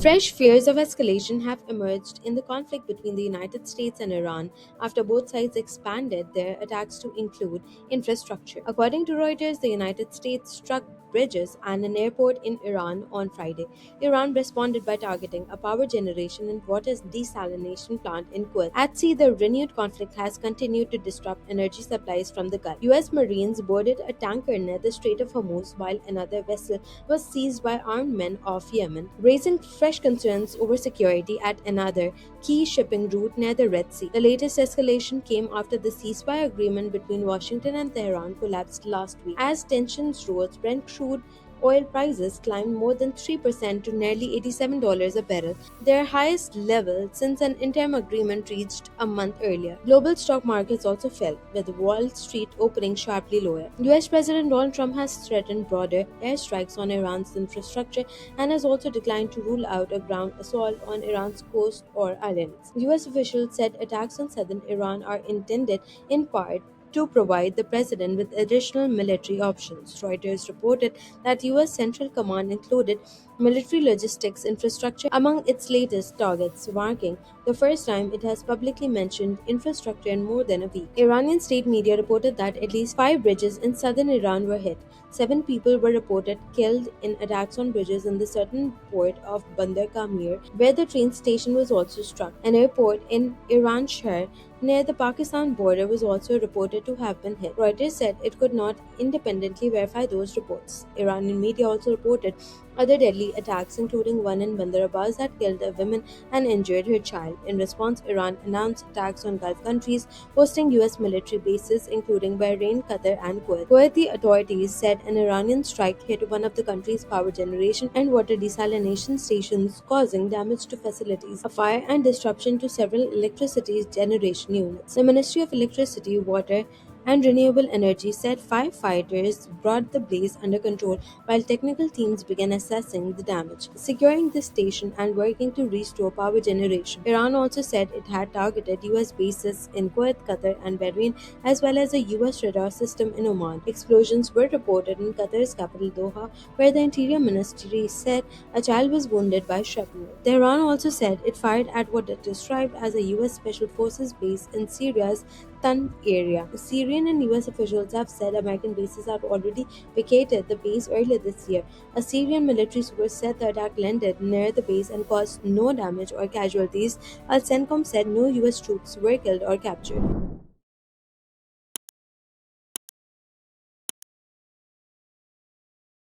Fresh fears of escalation have emerged in the conflict between the United States and Iran after both sides expanded their attacks to include infrastructure. According to Reuters, the United States struck bridges and an airport in Iran on Friday. Iran responded by targeting a power generation and water desalination plant in Kuwait. At sea, the renewed conflict has continued to disrupt energy supplies from the Gulf. US Marines boarded a tanker near the Strait of Hormuz while another vessel was seized by armed men off Yemen, raising fresh concerns over security at another key shipping route near the Red Sea. The latest escalation came after the ceasefire agreement between Washington and Tehran collapsed last week. As tensions rose, Brent crude oil prices climbed more than 3% to nearly $87 a barrel, their highest level since an interim agreement reached a month earlier. Global stock markets also fell, with Wall Street opening sharply lower. US President Donald Trump has threatened broader airstrikes on Iran's infrastructure and has also declined to rule out a ground assault on Iran's coast or islands. US officials said attacks on southern Iran are intended in part to provide the president with additional military options. Reuters reported that US Central Command included military logistics infrastructure among its latest targets, marking the first time it has publicly mentioned infrastructure in more than a week. Iranian state media reported that at least 5 bridges in southern Iran were hit. 7 people were reported killed in attacks on bridges in the southern port of Bandar Kamir, where the train station was also struck. An airport in Iran Shahar near the Pakistan border was also reported to have been hit. Reuters said it could not independently verify those reports. Iranian media also reported other deadly attacks, including one in Bandar Abbas that killed a woman and injured her child. In response, Iran announced attacks on Gulf countries hosting US military bases, including Bahrain, Qatar, and Kuwait. Kuwaiti authorities said an Iranian strike hit one of the country's power generation and water desalination stations, causing damage to facilities, a fire, and disruption to several electricity generation units. The Ministry of Electricity, Water, and Renewable Energy said firefighters brought the blaze under control while technical teams began assessing the damage, securing the station, and working to restore power generation. Iran also said it had targeted US bases in Kuwait, Qatar, and Bahrain, as well as a US radar system in Oman. Explosions were reported in Qatar's capital Doha, where the Interior Ministry said a child was wounded by shrapnel. Tehran also said it fired at what it described as a US Special Forces base in Syria's Tun area. Syrian and US officials have said American bases have already vacated the base earlier this year. A Syrian military source said the attack landed near the base and caused no damage or casualties, while CENTCOM said no US troops were killed or captured.